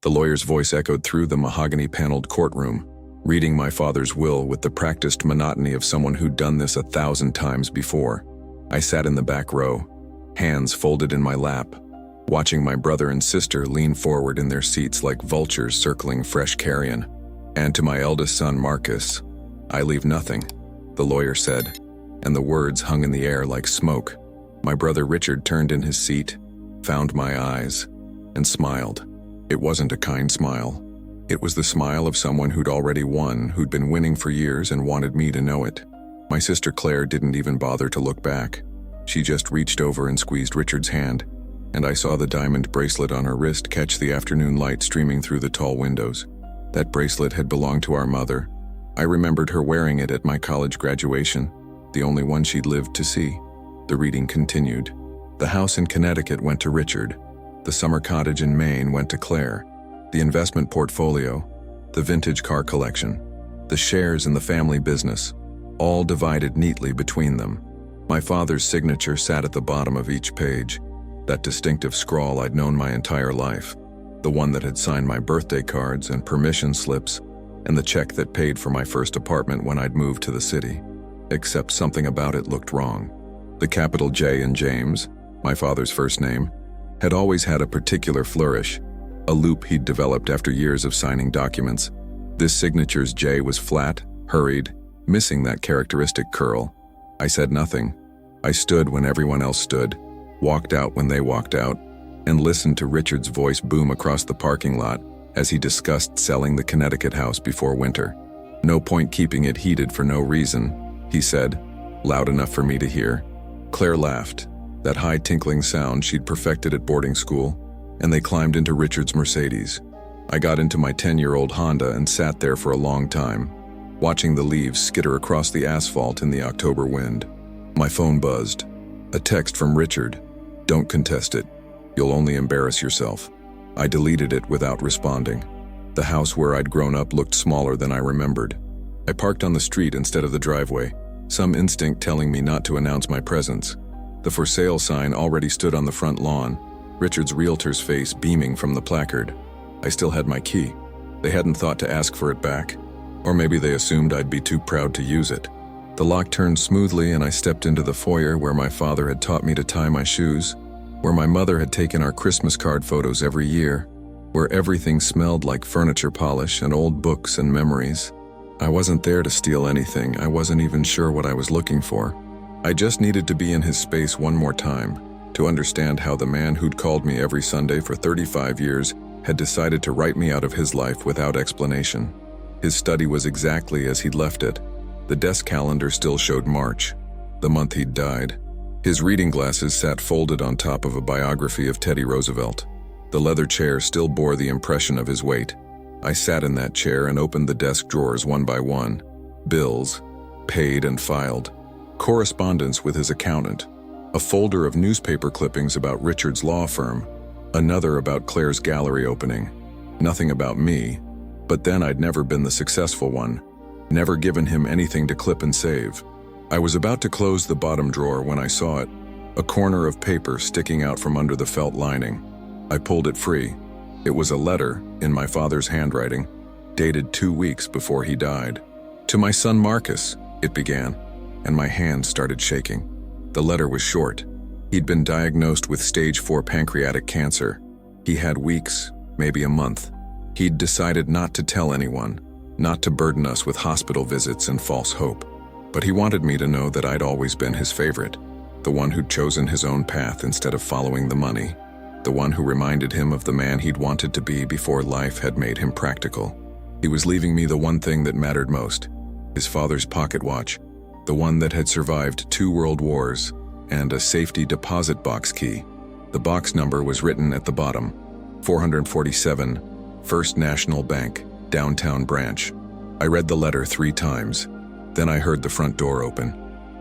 The lawyer's voice echoed through the mahogany-paneled courtroom, reading my father's will with the practiced monotony of someone who'd done this 1,000 times before. I sat in the back row, hands folded in my lap, watching my brother and sister lean forward in their seats like vultures circling fresh carrion. And to my eldest son, Marcus, "I leave nothing," the lawyer said, and the words hung in the air like smoke. My brother Richard turned in his seat, found my eyes, and smiled. It wasn't a kind smile. It was the smile of someone who'd already won, who'd been winning for years and wanted me to know it. My sister Claire didn't even bother to look back. She just reached over and squeezed Richard's hand, and I saw the diamond bracelet on her wrist catch the afternoon light streaming through the tall windows. That bracelet had belonged to our mother. I remembered her wearing it at my college graduation, the only one she'd lived to see. The reading continued. The house in Connecticut went to Richard. The summer cottage in Maine went to Claire. The investment portfolio, the vintage car collection, the shares in the family business, all divided neatly between them. My father's signature sat at the bottom of each page, that distinctive scrawl I'd known my entire life, the one that had signed my birthday cards and permission slips, and the check that paid for my first apartment when I'd moved to the city. Except something about it looked wrong. The capital J in James, my father's first name, had always had a particular flourish, a loop he'd developed after years of signing documents. This signature's J was flat, hurried, missing that characteristic curl. I said nothing. I stood when everyone else stood, walked out when they walked out, and listened to Richard's voice boom across the parking lot as he discussed selling the Connecticut house before winter. "No point keeping it heated for no reason," he said, loud enough for me to hear. Claire laughed, that high tinkling sound she'd perfected at boarding school, and they climbed into Richard's Mercedes. I got into my 10-year-old Honda and sat there for a long time, watching the leaves skitter across the asphalt in the October wind. My phone buzzed. A text from Richard. "Don't contest it. You'll only embarrass yourself." I deleted it without responding. The house where I'd grown up looked smaller than I remembered. I parked on the street instead of the driveway, some instinct telling me not to announce my presence. The for sale sign already stood on the front lawn, Richard's realtor's face beaming from the placard. I still had my key. They hadn't thought to ask for it back. Or maybe they assumed I'd be too proud to use it. The lock turned smoothly and I stepped into the foyer where my father had taught me to tie my shoes, where my mother had taken our Christmas card photos every year, where everything smelled like furniture polish and old books and memories. I wasn't there to steal anything. I wasn't even sure what I was looking for. I just needed to be in his space one more time, to understand how the man who'd called me every Sunday for 35 years had decided to write me out of his life without explanation. His study was exactly as he'd left it. The desk calendar still showed March, the month he'd died. His reading glasses sat folded on top of a biography of Teddy Roosevelt. The leather chair still bore the impression of his weight. I sat in that chair and opened the desk drawers one by one. Bills, paid and filed. Correspondence with his accountant. A folder of newspaper clippings about Richard's law firm. Another about Claire's gallery opening. Nothing about me. But then I'd never been the successful one. Never given him anything to clip and save. I was about to close the bottom drawer when I saw it. A corner of paper sticking out from under the felt lining. I pulled it free. It was a letter, in my father's handwriting, dated 2 weeks before he died. "To my son Marcus," it began, and my hand started shaking. The letter was short. He'd been diagnosed with stage 4 pancreatic cancer. He had weeks, maybe a month. He'd decided not to tell anyone, not to burden us with hospital visits and false hope. But he wanted me to know that I'd always been his favorite, the one who'd chosen his own path instead of following the money, the one who reminded him of the man he'd wanted to be before life had made him practical. He was leaving me the one thing that mattered most, his father's pocket watch, the one that had survived 2 world wars, and a safety deposit box key. The box number was written at the bottom, 447, First National Bank, Downtown Branch. I read the letter 3 times. Then I heard the front door open.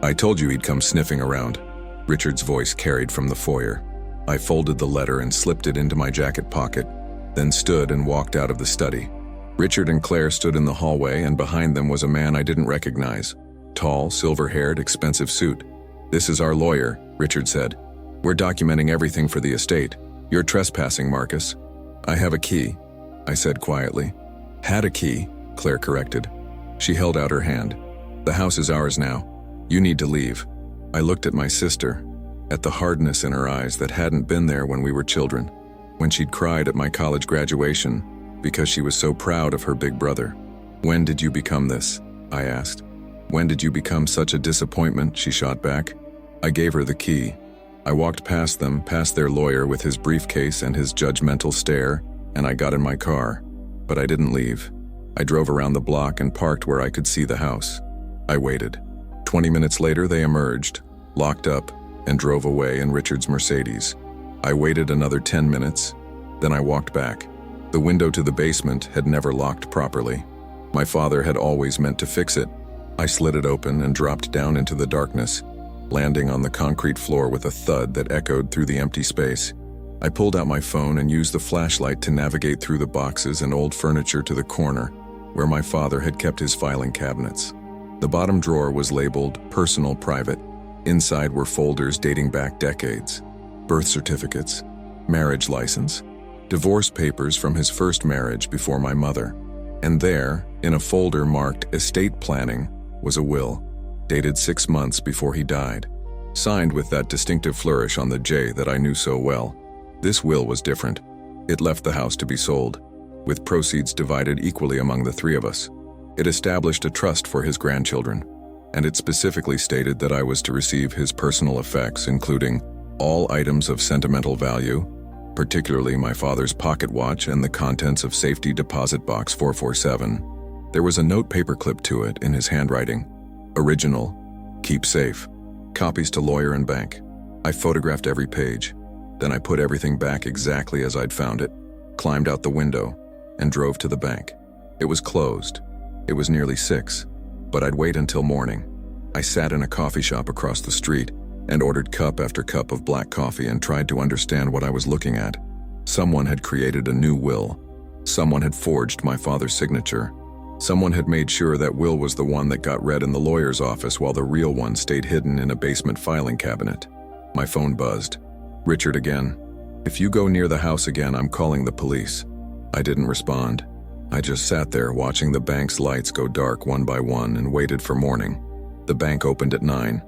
"I told you he'd come sniffing around," Richard's voice carried from the foyer. I folded the letter and slipped it into my jacket pocket, then stood and walked out of the study. Richard and Claire stood in the hallway, and behind them was a man I didn't recognize. Tall, silver-haired, expensive suit. "This is our lawyer," Richard said. "We're documenting everything for the estate. You're trespassing, Marcus." "I have a key." I said quietly. Had a key, Claire corrected. She held out her hand. The house is ours now. You need to leave. I looked at my sister, at the hardness in her eyes that hadn't been there when we were children, when she'd cried at my college graduation because she was so proud of her big brother. When did you become this? I asked. When did you become such a disappointment? She shot back. I gave her the key. I walked past them, past their lawyer with his briefcase and his judgmental stare, and I got in my car. But I didn't leave. I drove around the block and parked where I could see the house. I waited. 20 minutes later, they emerged, locked up, and drove away in Richard's Mercedes. I waited another 10 minutes, then I walked back. The window to the basement had never locked properly. My father had always meant to fix it. I slid it open and dropped down into the darkness, landing on the concrete floor with a thud that echoed through the empty space. I pulled out my phone and used the flashlight to navigate through the boxes and old furniture to the corner, where my father had kept his filing cabinets. The bottom drawer was labeled Personal Private. Inside were folders dating back decades. Birth certificates, marriage license, divorce papers from his first marriage before my mother. And there, in a folder marked Estate Planning, was a will, dated 6 months before he died, signed with that distinctive flourish on the J that I knew so well. This will was different. It left the house to be sold, with proceeds divided equally among the three of us. It established a trust for his grandchildren, and it specifically stated that I was to receive his personal effects, including all items of sentimental value, particularly my father's pocket watch and the contents of safety deposit box 447. There was a note paperclip to it in his handwriting. Original, keep safe. Copies to lawyer and bank. I photographed every page. Then I put everything back exactly as I'd found it, climbed out the window, and drove to the bank. It was closed. It was nearly 6, but I'd wait until morning. I sat in a coffee shop across the street and ordered cup after cup of black coffee and tried to understand what I was looking at. Someone had created a new will. Someone had forged my father's signature. Someone had made sure that will was the one that got read in the lawyer's office while the real one stayed hidden in a basement filing cabinet. My phone buzzed. Richard again. If you go near the house again, I'm calling the police. I didn't respond. I just sat there watching the bank's lights go dark one by one and waited for morning. The bank opened at 9.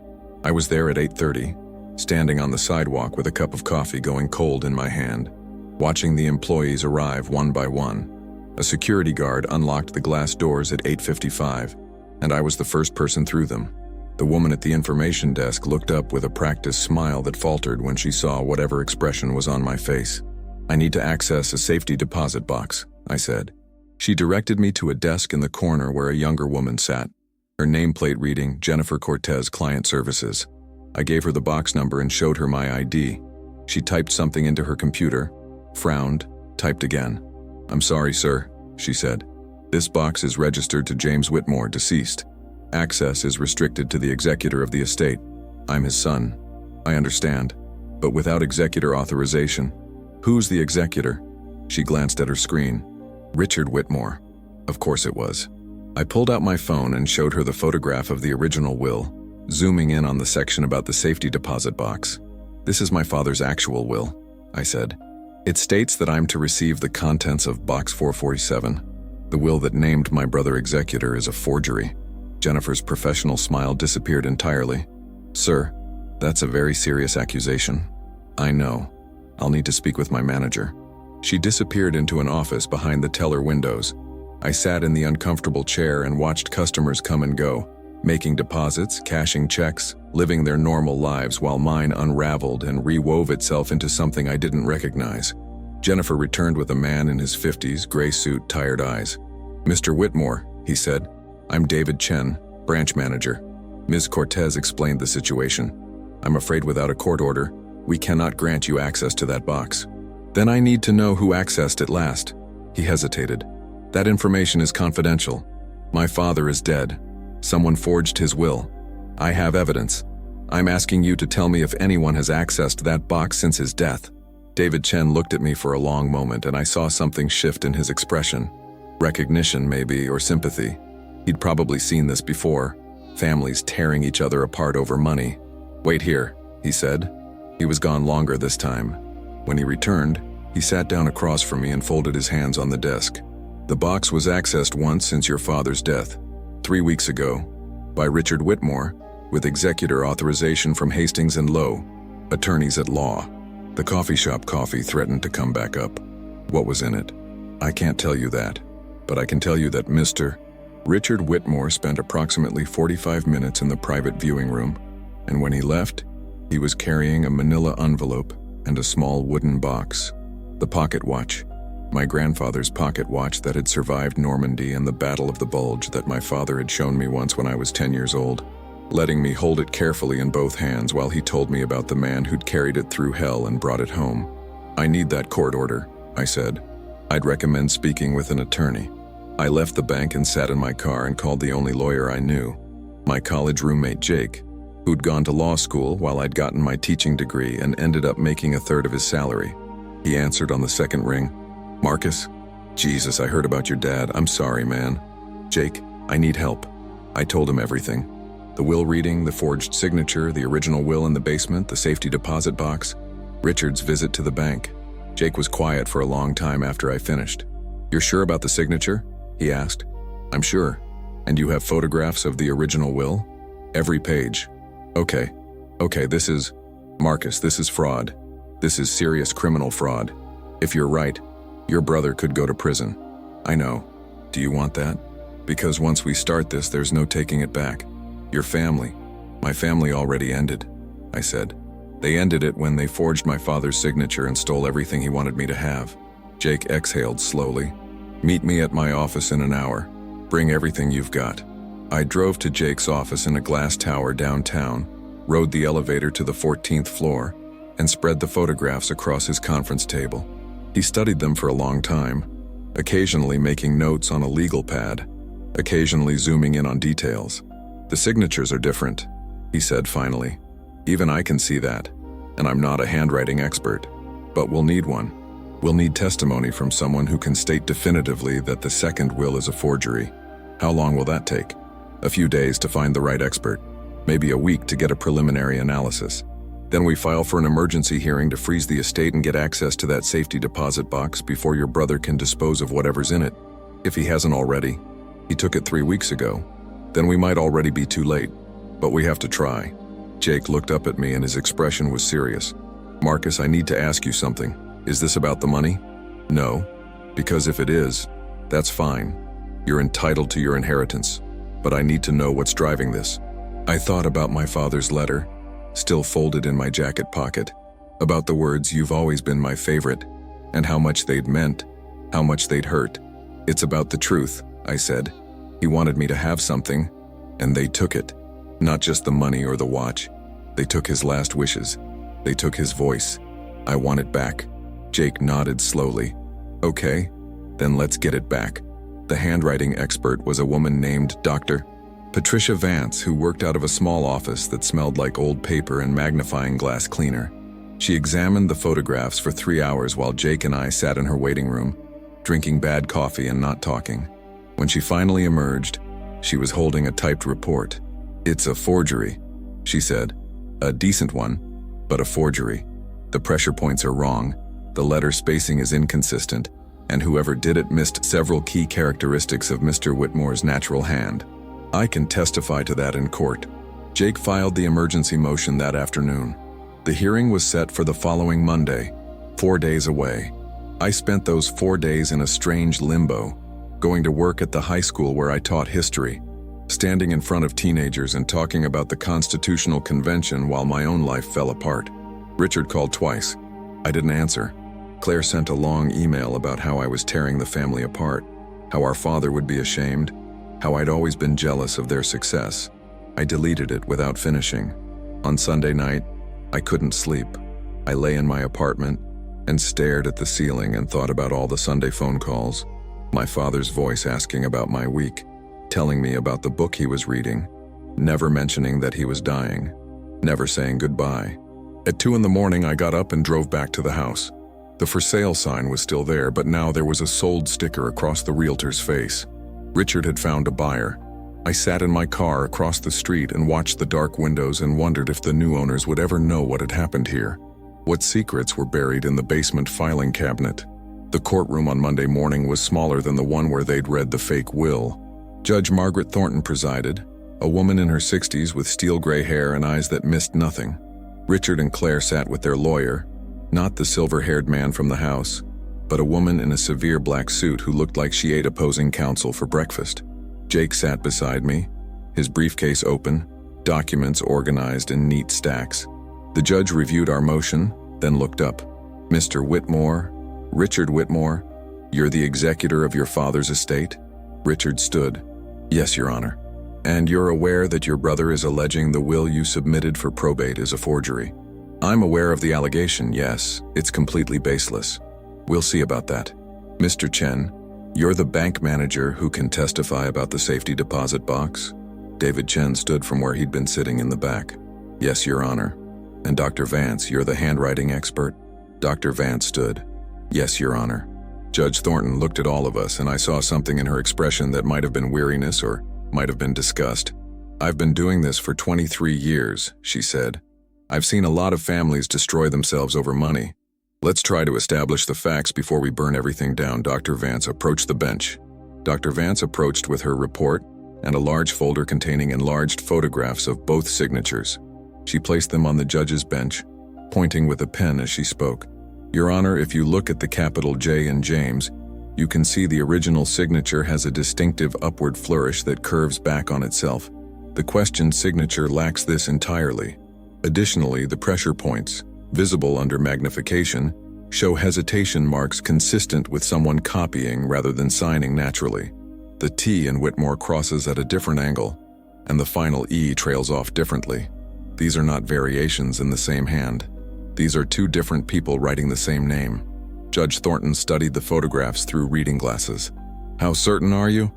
I was there at 8:30, standing on the sidewalk with a cup of coffee going cold in my hand, watching the employees arrive one by one. A security guard unlocked the glass doors at 8:55, and I was the first person through them. The woman at the information desk looked up with a practiced smile that faltered when she saw whatever expression was on my face. I need to access a safety deposit box, I said. She directed me to a desk in the corner where a younger woman sat, her nameplate reading Jennifer Cortez Client Services. I gave her the box number and showed her my ID. She typed something into her computer, frowned, typed again. I'm sorry, sir, she said. This box is registered to James Whitmore, deceased. Access is restricted to the executor of the estate. I'm his son. I understand, but without executor authorization. Who's the executor? She glanced at her screen. Richard Whitmore. Of course it was. I pulled out my phone and showed her the photograph of the original will, zooming in on the section about the safety deposit box. This is my father's actual will, I said. It states that I'm to receive the contents of box 447. The will that named my brother executor is a forgery. Jennifer's professional smile disappeared entirely. Sir, that's a very serious accusation. I know. I'll need to speak with my manager. She disappeared into an office behind the teller windows. I sat in the uncomfortable chair and watched customers come and go, making deposits, cashing checks, living their normal lives while mine unraveled and rewove itself into something I didn't recognize. Jennifer returned with a man in his 50s, gray suit, tired eyes. Mr. Whitmore, he said. I'm David Chen, branch manager. Ms. Cortez explained the situation. I'm afraid without a court order, we cannot grant you access to that box. Then I need to know who accessed it last. He hesitated. That information is confidential. My father is dead. Someone forged his will. I have evidence. I'm asking you to tell me if anyone has accessed that box since his death. David Chen looked at me for a long moment and I saw something shift in his expression. Recognition, maybe, or sympathy. He'd probably seen this before. Families tearing each other apart over money. Wait here, he said. He was gone longer this time. When he returned, He sat down across from me and folded his hands on the desk. "The box was accessed once since your father's death, 3 weeks ago, by Richard Whitmore, with executor authorization from Hastings and Lowe, attorneys at law. The coffee shop coffee threatened to come back up. What was in it? I can't tell you that, but I can tell you that Mr. Richard Whitmore spent approximately 45 minutes in the private viewing room, and when he left, he was carrying a manila envelope and a small wooden box. The pocket watch, my grandfather's pocket watch that had survived Normandy and the Battle of the Bulge that my father had shown me once when I was 10 years old, letting me hold it carefully in both hands while he told me about the man who'd carried it through hell and brought it home. I need that court order, I said. I'd recommend speaking with an attorney. I left the bank and sat in my car and called the only lawyer I knew, my college roommate Jake, who'd gone to law school while I'd gotten my teaching degree and ended up making a third of his salary. He answered on the second ring. "Marcus? Jesus, I heard about your dad. I'm sorry, man. Jake, I need help." I told him everything. The will reading, the forged signature, the original will in the basement, the safety deposit box, Richard's visit to the bank. Jake was quiet for a long time after I finished. "You're sure about the signature?" he asked. "I'm sure. And you have photographs of the original will?" "Every page." Okay, this is... Marcus, this is fraud. This is serious criminal fraud. If you're right, your brother could go to prison. I know. Do you want that? Because once we start this, there's no taking it back. Your family. My family already ended, I said. They ended it when they forged my father's signature and stole everything he wanted me to have. Jake exhaled slowly. "Meet me at my office in an hour. Bring everything you've got." I drove to Jake's office in a glass tower downtown, rode the elevator to the 14th floor, and spread the photographs across his conference table. He studied them for a long time, occasionally making notes on a legal pad, occasionally zooming in on details. "The signatures are different," he said finally. "Even I can see that, and I'm not a handwriting expert. But we'll need one. We'll need testimony from someone who can state definitively that the second will is a forgery. How long will that take? A few days to find the right expert, maybe a week to get a preliminary analysis. Then we file for an emergency hearing to freeze the estate and get access to that safety deposit box before your brother can dispose of whatever's in it. If he hasn't already. He took it 3 weeks ago. Then we might already be too late. But we have to try." Jake looked up at me and his expression was serious. "Marcus, I need to ask you something. Is this about the money?" "No. Because if it is, that's fine. You're entitled to your inheritance. But I need to know what's driving this." I thought about my father's letter, still folded in my jacket pocket, about the words "you've always been my favorite," and how much they'd meant, how much they'd hurt. "It's about the truth," I said. "He wanted me to have something, and they took it. Not just the money or the watch. They took his last wishes. They took his voice. I want it back." Jake nodded slowly. "Okay, then let's get it back." The handwriting expert was a woman named Dr. Patricia Vance, who worked out of a small office that smelled like old paper and magnifying glass cleaner. She examined the photographs for 3 hours while Jake and I sat in her waiting room, drinking bad coffee and not talking. When she finally emerged, she was holding a typed report. "It's a forgery," she said. "A decent one, but a forgery. The pressure points are wrong, the letter spacing is inconsistent, and whoever did it missed several key characteristics of Mr. Whitmore's natural hand. I can testify to that in court." Jake filed the emergency motion that afternoon. The hearing was set for the following Monday, 4 days away. I spent those 4 days in a strange limbo, going to work at the high school where I taught history, standing in front of teenagers and talking about the Constitutional Convention while my own life fell apart. Richard called twice. I didn't answer. Claire sent a long email about how I was tearing the family apart, how our father would be ashamed, how I'd always been jealous of their success. I deleted it without finishing. On Sunday night, I couldn't sleep. I lay in my apartment and stared at the ceiling and thought about all the Sunday phone calls, my father's voice asking about my week, telling me about the book he was reading, never mentioning that he was dying, never saying goodbye. At 2 in the morning, I got up and drove back to the house. The for sale sign was still there, but now there was a sold sticker across the realtor's face. Richard had found a buyer. I sat in my car across the street and watched the dark windows and wondered if the new owners would ever know what had happened here. What secrets were buried in the basement filing cabinet? The courtroom on Monday morning was smaller than the one where they'd read the fake will. Judge Margaret Thornton presided, a woman in her 60s with steel gray hair and eyes that missed nothing. Richard and Claire sat with their lawyer, not the silver-haired man from the house, but a woman in a severe black suit who looked like she ate opposing counsel for breakfast. Jake sat beside me, his briefcase open, documents organized in neat stacks. The judge reviewed our motion, then looked up. "Mr. Whitmore, Richard Whitmore, you're the executor of your father's estate?" Richard stood. "Yes, Your Honor." "And you're aware that your brother is alleging the will you submitted for probate is a forgery?" "I'm aware of the allegation, yes. It's completely baseless. We'll see about that." "Mr. Chen, you're the bank manager who can testify about the safety deposit box?" David Chen stood from where he'd been sitting in the back. "Yes, Your Honor." "And Dr. Vance, you're the handwriting expert?" Dr. Vance stood. "Yes, Your Honor." Judge Thornton looked at all of us, and I saw something in her expression that might have been weariness or might have been disgust. "I've been doing this for 23 years, she said. "I've seen a lot of families destroy themselves over money. Let's try to establish the facts before we burn everything down." Dr. Vance approached the bench. Dr. Vance approached with her report and a large folder containing enlarged photographs of both signatures. She placed them on the judge's bench, pointing with a pen as she spoke. "Your Honor, if you look at the capital J in James, you can see the original signature has a distinctive upward flourish that curves back on itself. The questioned signature lacks this entirely. Additionally, the pressure points, visible under magnification, show hesitation marks consistent with someone copying rather than signing naturally. The T in Whitmore crosses at a different angle, and the final E trails off differently. These are not variations in the same hand. These are two different people writing the same name." Judge Thornton studied the photographs through reading glasses. "How certain are you?"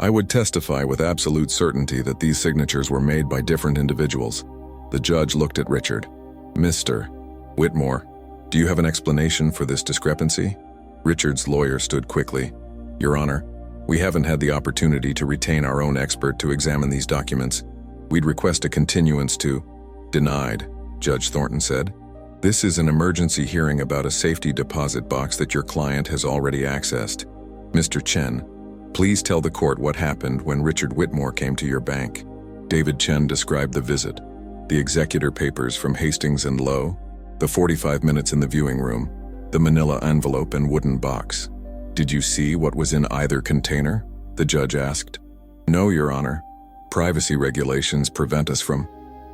"I would testify with absolute certainty that these signatures were made by different individuals." The judge looked at Richard. "Mr. Whitmore, do you have an explanation for this discrepancy?" Richard's lawyer stood quickly. "Your Honor, we haven't had the opportunity to retain our own expert to examine these documents. We'd request a continuance to—" "Denied," Judge Thornton said. "This is an emergency hearing about a safety deposit box that your client has already accessed. Mr. Chen, please tell the court what happened when Richard Whitmore came to your bank." David Chen described the visit, the executor papers from Hastings and Lowe, the 45 minutes in the viewing room, the manila envelope and wooden box. "Did you see what was in either container?" the judge asked. "No, Your Honor. Privacy regulations prevent us from—"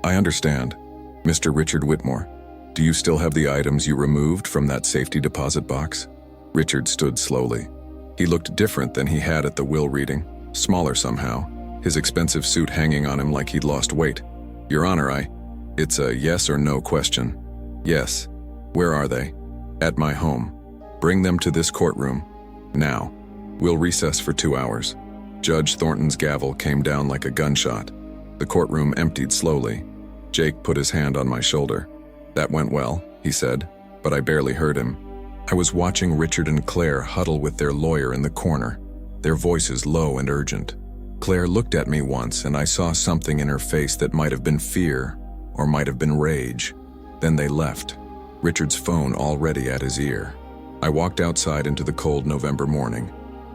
"I understand. Mr. Richard Whitmore, do you still have the items you removed from that safety deposit box?" Richard stood slowly. He looked different than he had at the will reading, smaller somehow, his expensive suit hanging on him like he'd lost weight. "Your Honor, It's a yes or no question." "Yes. Where are they?" "At my home." "Bring them to this courtroom. Now. We'll recess for 2 hours." Judge Thornton's gavel came down like a gunshot. The courtroom emptied slowly. Jake put his hand on my shoulder. "That went well," he said, but I barely heard him. I was watching Richard and Claire huddle with their lawyer in the corner, their voices low and urgent. Claire looked at me once and I saw something in her face that might have been fear or might have been rage. Then they left, Richard's phone already at his ear. I walked outside into the cold November morning.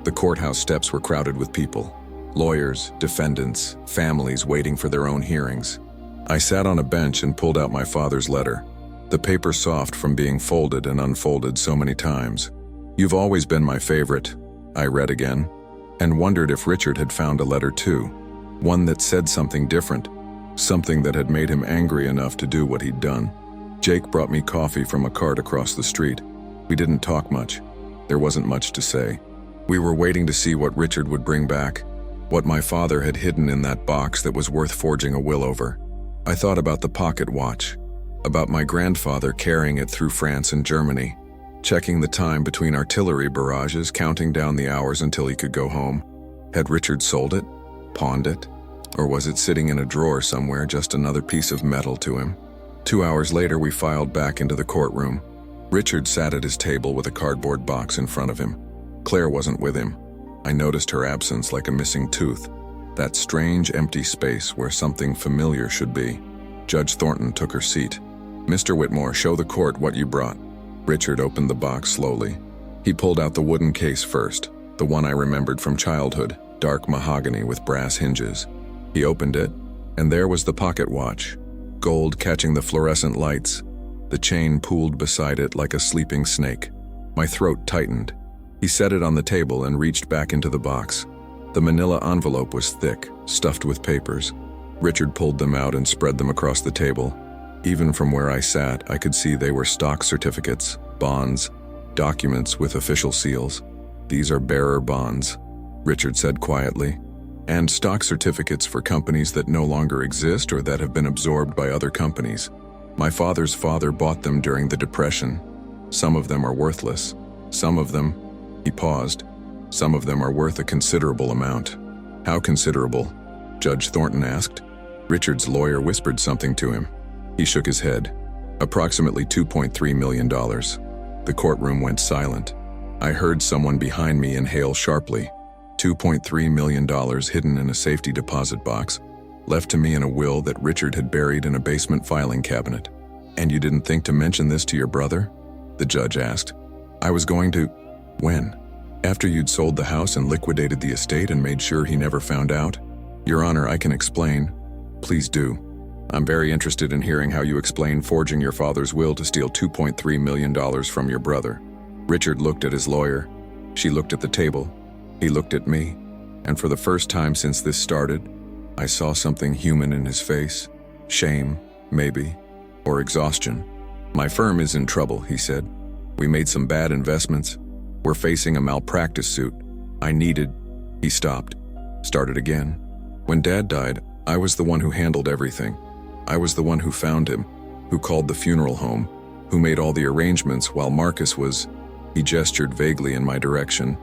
The courthouse steps were crowded with people, lawyers, defendants, families waiting for their own hearings. I sat on a bench and pulled out my father's letter, the paper soft from being folded and unfolded so many times. "You've always been my favorite," I read again, and wondered if Richard had found a letter too, one that said something different, something that had made him angry enough to do what he'd done. Jake brought me coffee from a cart across the street. We didn't talk much. There wasn't much to say. We were waiting to see what Richard would bring back, what my father had hidden in that box that was worth forging a will over. I thought about the pocket watch, about my grandfather carrying it through France and Germany, checking the time between artillery barrages, counting down the hours until he could go home. Had Richard sold it, pawned it, or was it sitting in a drawer somewhere, just another piece of metal to him? 2 hours later, we filed back into the courtroom. Richard sat at his table with a cardboard box in front of him. Claire wasn't with him. I noticed her absence like a missing tooth, that strange empty space where something familiar should be. Judge Thornton took her seat. "Mr. Whitmore, show the court what you brought." Richard opened the box slowly. He pulled out the wooden case first, the one I remembered from childhood, dark mahogany with brass hinges. He opened it, and there was the pocket watch, gold catching the fluorescent lights. The chain pooled beside it like a sleeping snake. My throat tightened. He set it on the table and reached back into the box. The manila envelope was thick, stuffed with papers. Richard pulled them out and spread them across the table. Even from where I sat, I could see they were stock certificates, bonds, documents with official seals. "These are bearer bonds," Richard said quietly, "and stock certificates for companies that no longer exist or that have been absorbed by other companies. My father's father bought them during the Depression. Some of them are worthless. Some of them," he paused, "some of them are worth a considerable amount." "How considerable?" Judge Thornton asked. Richard's lawyer whispered something to him. He shook his head. "Approximately $2.3 million. The courtroom went silent. I heard someone behind me inhale sharply. $2.3 million hidden in a safety deposit box, left to me in a will that Richard had buried in a basement filing cabinet. "And you didn't think to mention this to your brother?" the judge asked. "I was going to." "When? After you'd sold the house and liquidated the estate and made sure he never found out?" "Your Honor, I can explain." "Please do. I'm very interested in hearing how you explain forging your father's will to steal $2.3 million from your brother." Richard looked at his lawyer. She looked at the table. He looked at me. And for the first time since this started, I saw something human in his face. Shame, maybe, or exhaustion. "My firm is in trouble," he said. "We made some bad investments. We're facing a malpractice suit. I needed..." He stopped. Started again. "When Dad died, I was the one who handled everything. I was the one who found him, who called the funeral home, who made all the arrangements while Marcus was..." He gestured vaguely in my direction.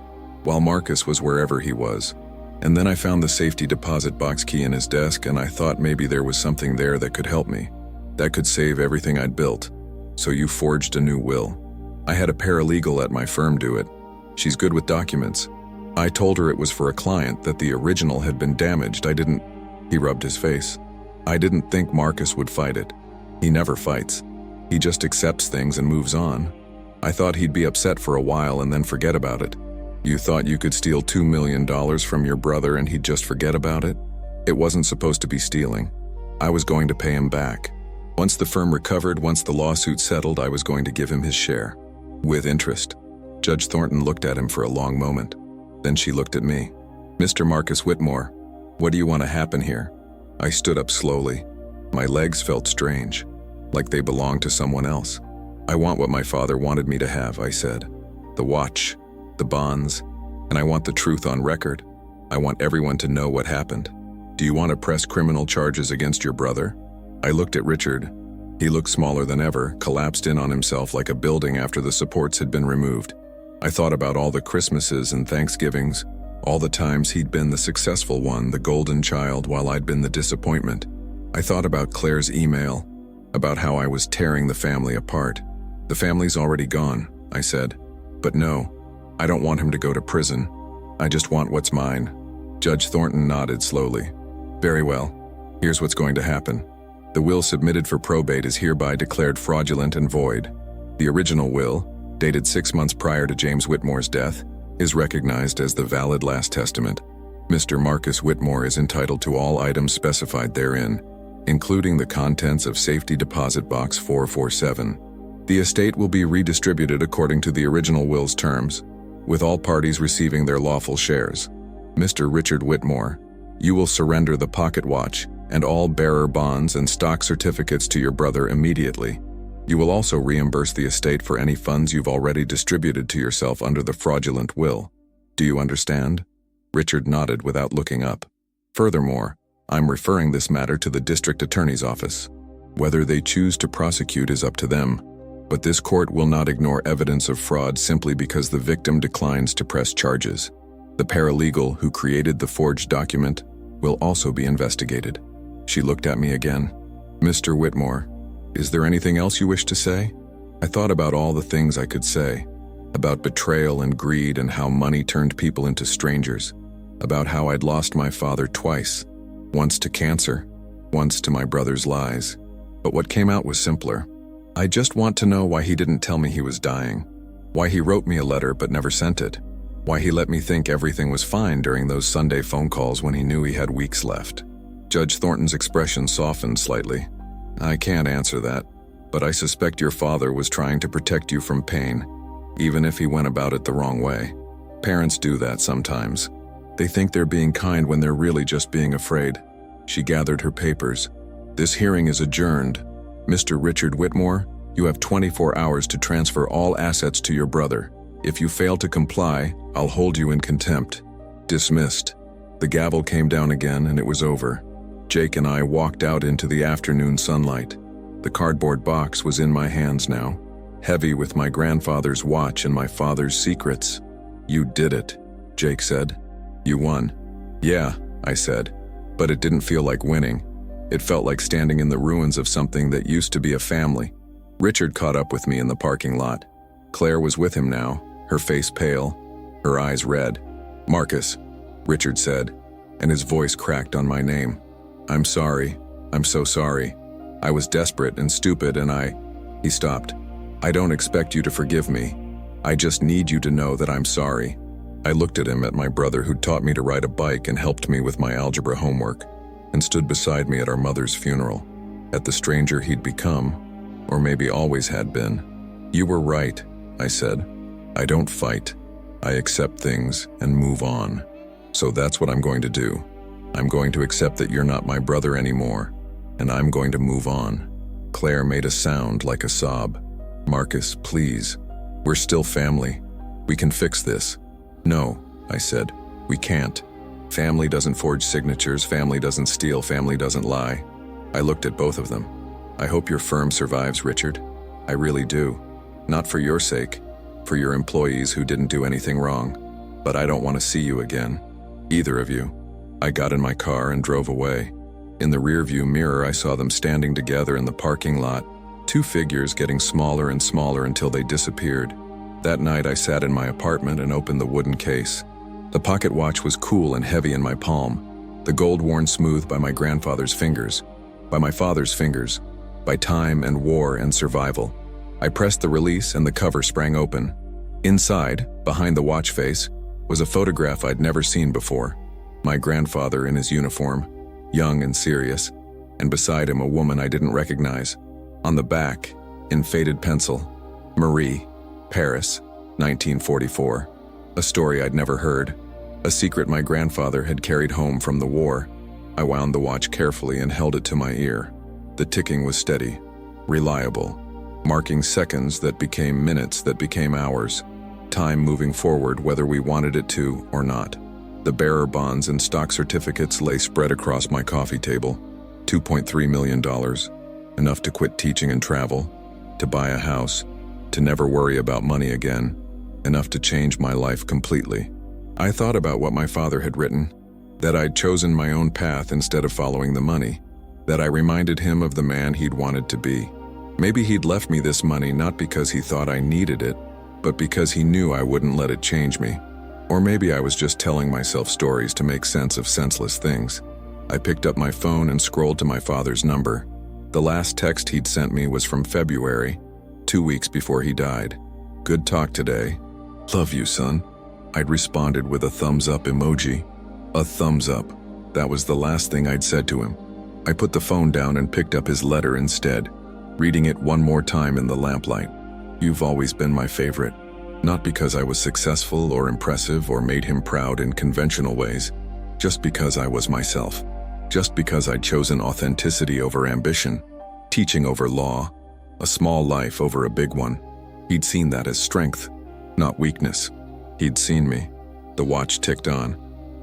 "While Marcus was wherever he was. And then I found the safety deposit box key in his desk, and I thought maybe there was something there that could help me, that could save everything I'd built. So you forged a new will. I had a paralegal at my firm do it. She's good with documents. I told her it was for a client, that the original had been damaged. I didn't..." He rubbed his face. "I didn't think Marcus would fight it. He never fights. He just accepts things and moves on. I thought he'd be upset for a while and then forget about it." "You thought you could steal $2 million from your brother and he'd just forget about it?" "It wasn't supposed to be stealing. I was going to pay him back. Once the firm recovered, once the lawsuit settled, I was going to give him his share. With interest." Judge Thornton looked at him for a long moment. Then she looked at me. "Mr. Marcus Whitmore, what do you want to happen here?" I stood up slowly. My legs felt strange, like they belonged to someone else. "I want what my father wanted me to have," I said. "The watch, the bonds, and I want the truth on record. I want everyone to know what happened." "Do you want to press criminal charges against your brother?" I looked at Richard. He looked smaller than ever, collapsed in on himself like a building after the supports had been removed. I thought about all the Christmases and Thanksgivings, all the times he'd been the successful one, the golden child, while I'd been the disappointment. I thought about Claire's email, about how I was tearing the family apart. "The family's already gone," I said. "But no, I don't want him to go to prison. I just want what's mine." Judge Thornton nodded slowly. "Very well. Here's what's going to happen. The will submitted for probate is hereby declared fraudulent and void. The original will, dated 6 months prior to James Whitmore's death, is recognized as the valid last testament. Mr. Marcus Whitmore is entitled to all items specified therein, including the contents of Safety Deposit Box 447. The estate will be redistributed according to the original will's terms, with all parties receiving their lawful shares. Mr. Richard Whitmore, you will surrender the pocket watch and all bearer bonds and stock certificates to your brother immediately. You will also reimburse the estate for any funds you've already distributed to yourself under the fraudulent will. Do you understand?" Richard nodded without looking up. "Furthermore, I'm referring this matter to the district attorney's office. Whether they choose to prosecute is up to them, but this court will not ignore evidence of fraud simply because the victim declines to press charges. The paralegal who created the forged document will also be investigated." She looked at me again. "Mr. Whitmore, is there anything else you wish to say?" I thought about all the things I could say, about betrayal and greed and how money turned people into strangers, about how I'd lost my father twice, once to cancer, once to my brother's lies. But what came out was simpler. I just want to know why he didn't tell me he was dying. Why he wrote me a letter but never sent it. Why he let me think everything was fine during those Sunday phone calls when he knew he had weeks left. Judge Thornton's expression softened slightly. I can't answer that, but I suspect your father was trying to protect you from pain, even if he went about it the wrong way. Parents do that sometimes. They think they're being kind when they're really just being afraid. She gathered her papers. This hearing is adjourned. Mr. Richard Whitmore, you have 24 hours to transfer all assets to your brother. If you fail to comply, I'll hold you in contempt. Dismissed. The gavel came down again and it was over. Jake and I walked out into the afternoon sunlight. The cardboard box was in my hands now, heavy with my grandfather's watch and my father's secrets. You did it, Jake said. You won. Yeah, I said, but it didn't feel like winning. It felt like standing in the ruins of something that used to be a family. Richard caught up with me in the parking lot. Claire was with him now, her face pale, her eyes red. Marcus, Richard said, and his voice cracked on my name. I'm sorry. I'm so sorry. I was desperate and stupid and He stopped. I don't expect you to forgive me. I just need you to know that I'm sorry. I looked at him, at my brother who'd taught me to ride a bike and helped me with my algebra homework, and stood beside me at our mother's funeral, at the stranger he'd become, or maybe always had been. You were right, I said. I don't fight. I accept things and move on. So that's what I'm going to do. I'm going to accept that you're not my brother anymore, and I'm going to move on. Claire made a sound like a sob. Marcus, please. We're still family. We can fix this. No, I said. We can't. Family doesn't forge signatures, family doesn't steal, family doesn't lie. I looked at both of them. I hope your firm survives, Richard. I really do. Not for your sake, for your employees who didn't do anything wrong. But I don't want to see you again. Either of you. I got in my car and drove away. In the rearview mirror, I saw them standing together in the parking lot, two figures getting smaller and smaller until they disappeared. That night, I sat in my apartment and opened the wooden case. The pocket watch was cool and heavy in my palm, the gold worn smooth by my grandfather's fingers, by my father's fingers, by time and war and survival. I pressed the release and the cover sprang open. Inside, behind the watch face, was a photograph I'd never seen before. My grandfather in his uniform, young and serious, and beside him a woman I didn't recognize. On the back, in faded pencil, Marie, Paris, 1944. A story I'd never heard, a secret my grandfather had carried home from the war. I wound the watch carefully and held it to my ear. The ticking was steady, reliable, marking seconds that became minutes that became hours, time moving forward whether we wanted it to or not. The bearer bonds and stock certificates lay spread across my coffee table. $2.3 million, enough to quit teaching and travel, to buy a house, to never worry about money again, enough to change my life completely. I thought about what my father had written, that I'd chosen my own path instead of following the money, that I reminded him of the man he'd wanted to be. Maybe he'd left me this money not because he thought I needed it, but because he knew I wouldn't let it change me. Or maybe I was just telling myself stories to make sense of senseless things. I picked up my phone and scrolled to my father's number. The last text he'd sent me was from February, 2 weeks before he died. Good talk today. Love you, son. I'd responded with a thumbs up emoji. A thumbs up. That was the last thing I'd said to him. I put the phone down and picked up his letter instead, reading it one more time in the lamplight. You've always been my favorite. Not because I was successful or impressive or made him proud in conventional ways, just because I was myself. Just because I'd chosen authenticity over ambition, teaching over law, a small life over a big one. He'd seen that as strength, not weakness. He'd seen me. The watch ticked on.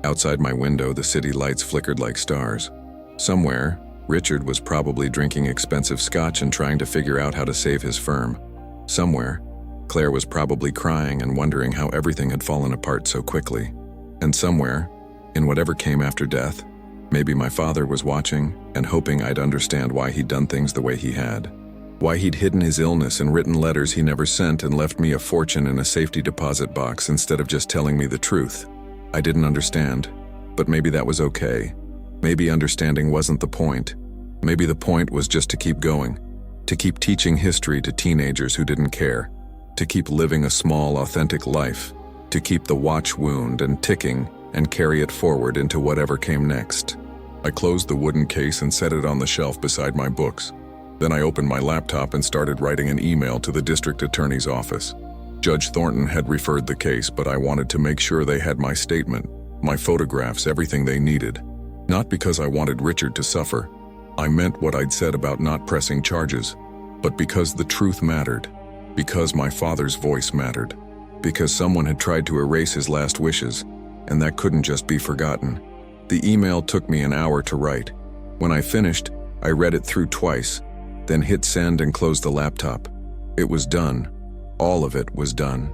Outside my window, the city lights flickered like stars. Somewhere, Richard was probably drinking expensive scotch and trying to figure out how to save his firm. Somewhere, Claire was probably crying and wondering how everything had fallen apart so quickly. And somewhere, in whatever came after death, maybe my father was watching and hoping I'd understand why he'd done things the way he had. Why he'd hidden his illness and written letters he never sent and left me a fortune in a safety deposit box instead of just telling me the truth. I didn't understand, but maybe that was okay. Maybe understanding wasn't the point. Maybe the point was just to keep going. to keep teaching history to teenagers who didn't care, to keep living a small, authentic life, to keep the watch wound and ticking and carry it forward into whatever came next. I closed the wooden case and set it on the shelf beside my books. Then I opened my laptop and started writing an email to the district attorney's office. Judge Thornton had referred the case, but I wanted to make sure they had my statement, my photographs, everything they needed. Not because I wanted Richard to suffer. I meant what I'd said about not pressing charges, but because the truth mattered, because my father's voice mattered, because someone had tried to erase his last wishes, and that couldn't just be forgotten. The email took me an hour to write. When I finished, I read it through twice, then hit send and closed the laptop. It was done. All of it was done.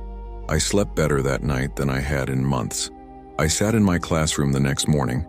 I slept better that night than I had in months. I sat in my classroom the next morning,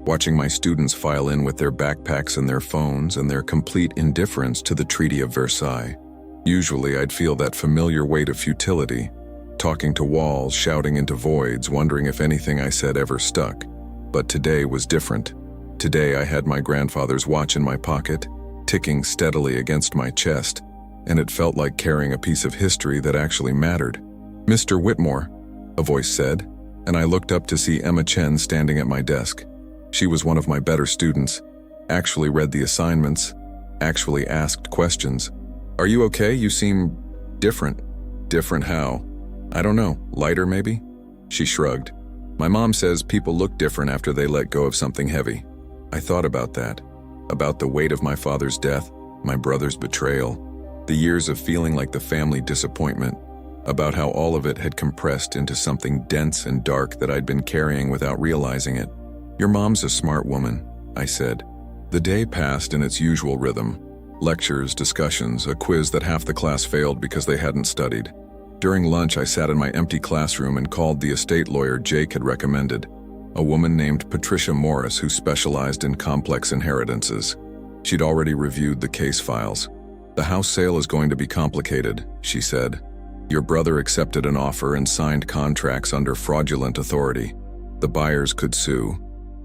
watching my students file in with their backpacks and their phones and their complete indifference to the Treaty of Versailles. Usually I'd feel that familiar weight of futility, talking to walls, shouting into voids, wondering if anything I said ever stuck. But today was different. Today I had my grandfather's watch in my pocket, ticking steadily against my chest, and it felt like carrying a piece of history that actually mattered. "Mr. Whitmore," a voice said, and I looked up to see Emma Chen standing at my desk. She was one of my better students, actually read the assignments, actually asked questions. "Are you okay? You seem different." "Different how?" "I don't know, lighter maybe?" She shrugged. "My mom says people look different after they let go of something heavy." I thought about that, about the weight of my father's death, my brother's betrayal, the years of feeling like the family disappointment, about how all of it had compressed into something dense and dark that I'd been carrying without realizing it. "Your mom's a smart woman," I said. The day passed in its usual rhythm. Lectures, discussions, a quiz that half the class failed because they hadn't studied. During lunch, I sat in my empty classroom and called the estate lawyer Jake had recommended, a woman named Patricia Morris who specialized in complex inheritances. She'd already reviewed the case files. "The house sale is going to be complicated," she said. "Your brother accepted an offer and signed contracts under fraudulent authority. The buyers could sue.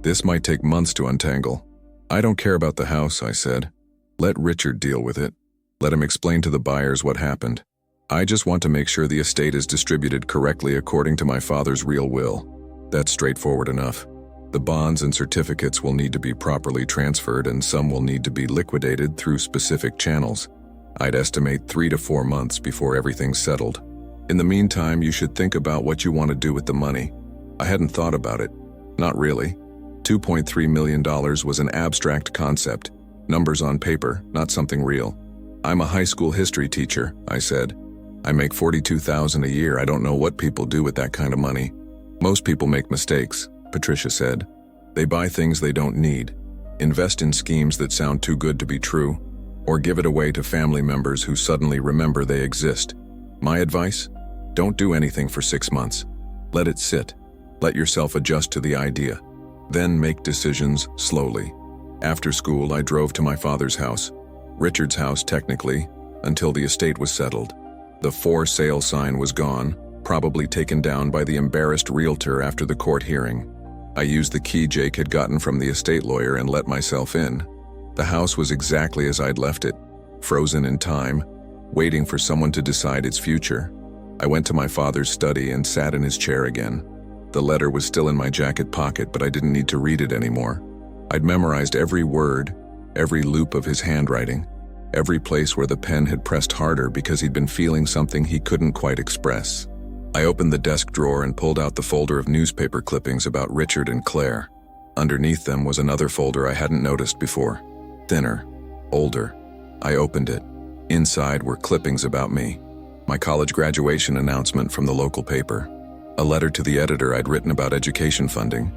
This might take months to untangle." "I don't care about the house," I said. "Let Richard deal with it. Let him explain to the buyers what happened. I just want to make sure the estate is distributed correctly according to my father's real will. That's straightforward enough. The bonds and certificates will need to be properly transferred, and some will need to be liquidated through specific channels. I'd estimate 3 to 4 months before everything's settled. In the meantime, you should think about what you want to do with the money." I hadn't thought about it. Not really. $2.3 million was an abstract concept, numbers on paper, not something real. "I'm a high school history teacher," I said. "I make $42,000 a year. I don't know what people do with that kind of money." "Most people make mistakes," Patricia said. "They buy things they don't need, invest in schemes that sound too good to be true, or give it away to family members who suddenly remember they exist. My advice? Don't do anything for 6 months. Let it sit. Let yourself adjust to the idea. Then make decisions slowly." After school, I drove to my father's house, Richard's house technically, until the estate was settled. The for sale sign was gone, probably taken down by the embarrassed realtor after the court hearing. I used the key Jake had gotten from the estate lawyer and let myself in. The house was exactly as I'd left it, frozen in time, waiting for someone to decide its future. I went to my father's study and sat in his chair again. The letter was still in my jacket pocket, but I didn't need to read it anymore. I'd memorized every word, every loop of his handwriting, every place where the pen had pressed harder because he'd been feeling something he couldn't quite express. I opened the desk drawer and pulled out the folder of newspaper clippings about Richard and Claire. Underneath them was another folder I hadn't noticed before. Thinner, older. I opened it. Inside were clippings about me. My college graduation announcement from the local paper. A letter to the editor I'd written about education funding.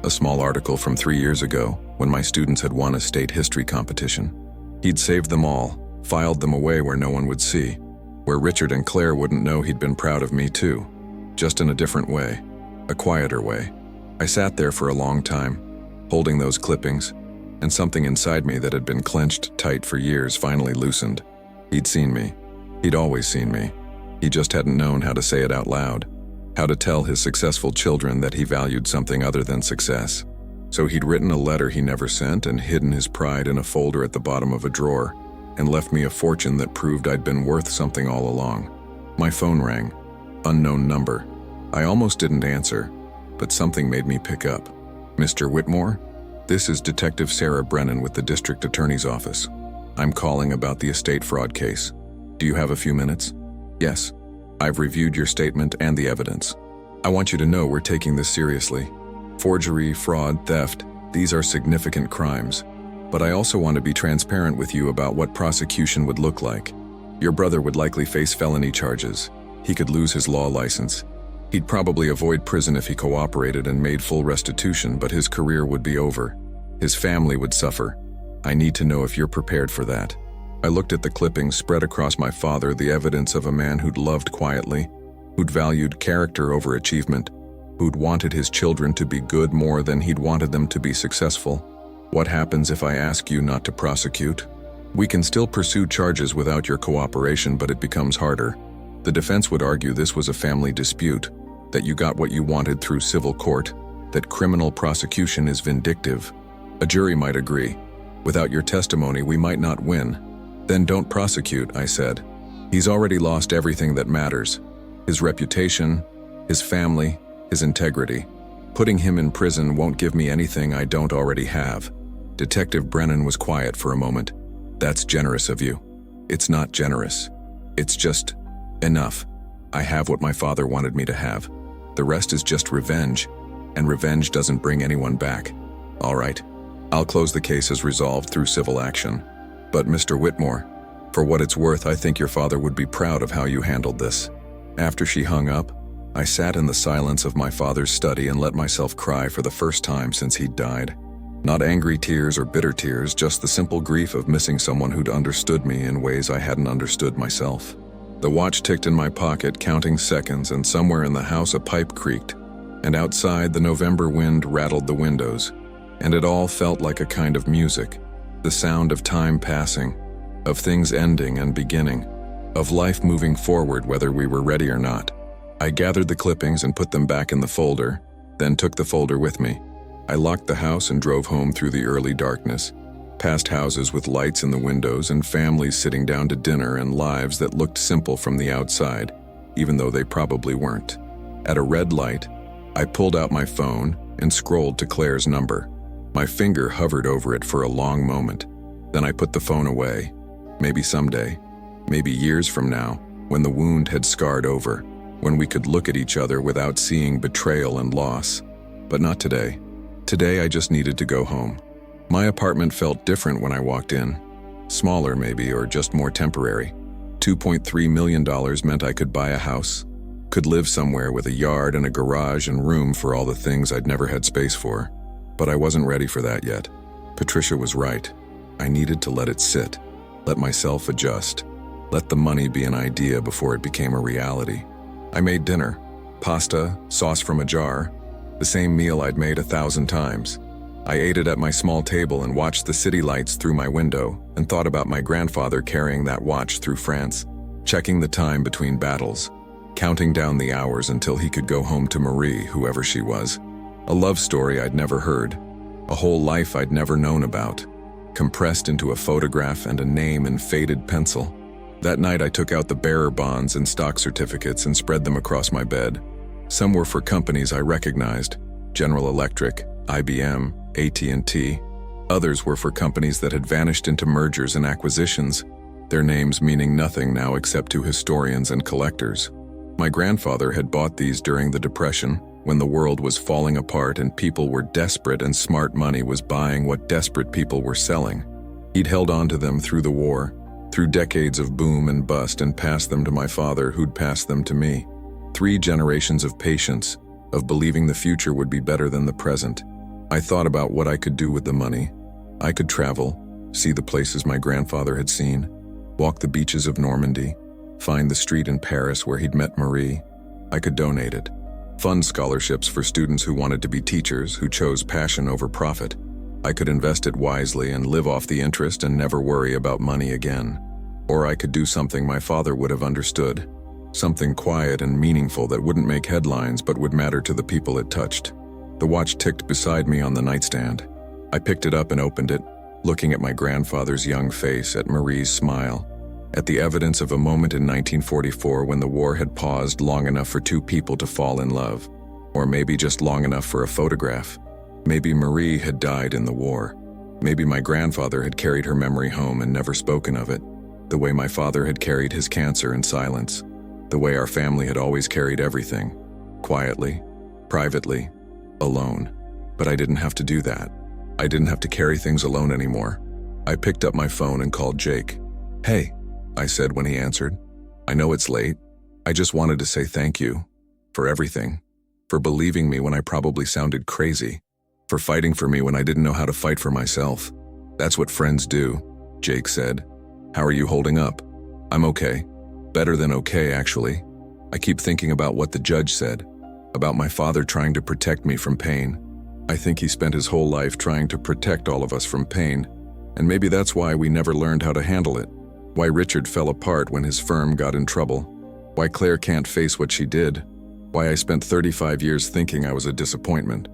A small article from 3 years ago, when my students had won a state history competition. He'd saved them all, filed them away where no one would see, where Richard and Claire wouldn't know he'd been proud of me too, just in a different way, a quieter way. I sat there for a long time, holding those clippings, and something inside me that had been clenched tight for years finally loosened. He'd seen me. He'd always seen me. He just hadn't known how to say it out loud, how to tell his successful children that he valued something other than success. So he'd written a letter he never sent and hidden his pride in a folder at the bottom of a drawer. and left me a fortune that proved I'd been worth something all along. My phone rang. Unknown number. I almost didn't answer, but something made me pick up. Mr. Whitmore? This is Detective Sarah Brennan with the District Attorney's Office. I'm calling about the estate fraud case. Do you have a few minutes? Yes. I've reviewed your statement and the evidence. I want you to know we're taking this seriously. Forgery, fraud, theft, these are significant crimes. But I also want to be transparent with you about what prosecution would look like. Your brother would likely face felony charges. He could lose his law license. He'd probably avoid prison if he cooperated and made full restitution, but his career would be over. His family would suffer. I need to know if you're prepared for that. I looked at the clippings spread across my father, the evidence of a man who'd loved quietly, who'd valued character over achievement, who'd wanted his children to be good more than he'd wanted them to be successful. What happens if I ask you not to prosecute? We can still pursue charges without your cooperation, but it becomes harder. The defense would argue this was a family dispute, that you got what you wanted through civil court, that criminal prosecution is vindictive. A jury might agree. Without your testimony, we might not win. Then don't prosecute, I said. He's already lost everything that matters. His reputation, his family, his integrity. Putting him in prison won't give me anything I don't already have. Detective Brennan was quiet for a moment. That's generous of you. It's not generous. It's just enough. I have what my father wanted me to have. The rest is just revenge, and revenge doesn't bring anyone back. All right, I'll close the case as resolved through civil action. But Mr. Whitmore, for what it's worth, I think your father would be proud of how you handled this. After she hung up, I sat in the silence of my father's study and let myself cry for the first time since he'd died. Not angry tears or bitter tears, just the simple grief of missing someone who'd understood me in ways I hadn't understood myself. The watch ticked in my pocket, counting seconds, and somewhere in the house a pipe creaked, and outside the November wind rattled the windows, and it all felt like a kind of music, the sound of time passing, of things ending and beginning, of life moving forward whether we were ready or not. I gathered the clippings and put them back in the folder, then took the folder with me. I locked the house and drove home through the early darkness, past houses with lights in the windows and families sitting down to dinner and lives that looked simple from the outside, even though they probably weren't. At a red light, I pulled out my phone and scrolled to Claire's number. My finger hovered over it for a long moment. Then I put the phone away. Maybe someday, maybe years from now, when the wound had scarred over, when we could look at each other without seeing betrayal and loss. But not today. Today I just needed to go home. My apartment felt different when I walked in. Smaller maybe, or just more temporary. $2.3 million meant I could buy a house, could live somewhere with a yard and a garage and room for all the things I'd never had space for. But I wasn't ready for that yet. Patricia was right. I needed to let it sit, let myself adjust, let the money be an idea before it became a reality. I made dinner, pasta, sauce from a jar, the same meal I'd made 1,000 times. I ate it at my small table and watched the city lights through my window and thought about my grandfather carrying that watch through France, checking the time between battles, counting down the hours until he could go home to Marie, whoever she was. A love story I'd never heard, a whole life I'd never known about, compressed into a photograph and a name in faded pencil. That night I took out the bearer bonds and stock certificates and spread them across my bed. Some were for companies I recognized, General Electric, IBM, AT&T. Others were for companies that had vanished into mergers and acquisitions, their names meaning nothing now except to historians and collectors. My grandfather had bought these during the Depression, when the world was falling apart and people were desperate and smart money was buying what desperate people were selling. He'd held on to them through the war, through decades of boom and bust, and passed them to my father, who'd passed them to me. 3 generations of patience, of believing the future would be better than the present. I thought about what I could do with the money. I could travel, see the places my grandfather had seen, walk the beaches of Normandy, find the street in Paris where he'd met Marie. I could donate it, fund scholarships for students who wanted to be teachers, who chose passion over profit. I could invest it wisely and live off the interest and never worry about money again. Or I could do something my father would have understood, something quiet and meaningful that wouldn't make headlines but would matter to the people it touched. The watch ticked beside me on the nightstand. I picked it up and opened it, looking at my grandfather's young face, at Marie's smile, at the evidence of a moment in 1944 when the war had paused long enough for two people to fall in love, or maybe just long enough for a photograph. Maybe Marie had died in the war. Maybe my grandfather had carried her memory home and never spoken of it, the way my father had carried his cancer in silence, the way our family had always carried everything, quietly, privately, alone. But I didn't have to do that. I didn't have to carry things alone anymore. I picked up my phone and called Jake. "Hey," I said when he answered. "I know it's late. I just wanted to say thank you for everything, for believing me when I probably sounded crazy, for fighting for me when I didn't know how to fight for myself. That's what friends do," Jake said. "How are you holding up?" "I'm okay. Better than okay, actually. I keep thinking about what the judge said, about my father trying to protect me from pain. I think he spent his whole life trying to protect all of us from pain, and maybe that's why we never learned how to handle it. Why Richard fell apart when his firm got in trouble. Why Claire can't face what she did. Why I spent 35 years thinking I was a disappointment.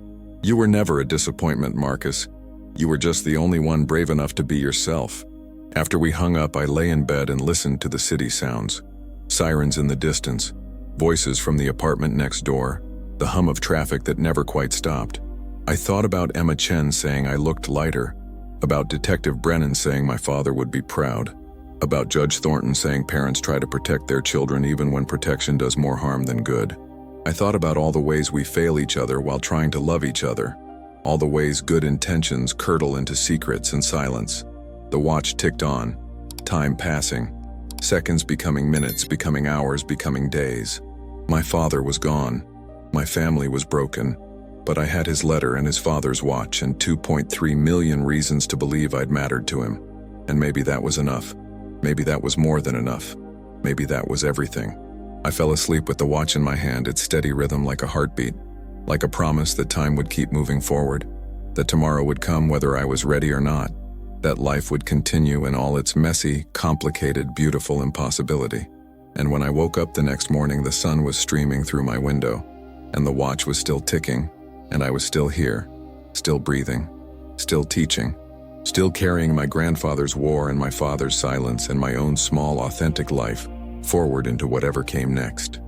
You were never a disappointment, Marcus. You were just the only one brave enough to be yourself." After we hung up, I lay in bed and listened to the city sounds. Sirens in the distance, voices from the apartment next door, the hum of traffic that never quite stopped. I thought about Emma Chen saying I looked lighter, about Detective Brennan saying my father would be proud, about Judge Thornton saying parents try to protect their children even when protection does more harm than good. I thought about all the ways we fail each other while trying to love each other, all the ways good intentions curdle into secrets and silence. The watch ticked on, time passing, seconds becoming minutes, becoming hours, becoming days. My father was gone. My family was broken. But I had his letter and his father's watch and 2.3 million reasons to believe I'd mattered to him. And maybe that was enough. Maybe that was more than enough. Maybe that was everything. I fell asleep with the watch in my hand, its steady rhythm like a heartbeat, like a promise that time would keep moving forward, that tomorrow would come whether I was ready or not, that life would continue in all its messy, complicated, beautiful impossibility. And when I woke up the next morning, the sun was streaming through my window, and the watch was still ticking, and I was still here, still breathing, still teaching, still carrying my grandfather's war and my father's silence and my own small, authentic life forward into whatever came next.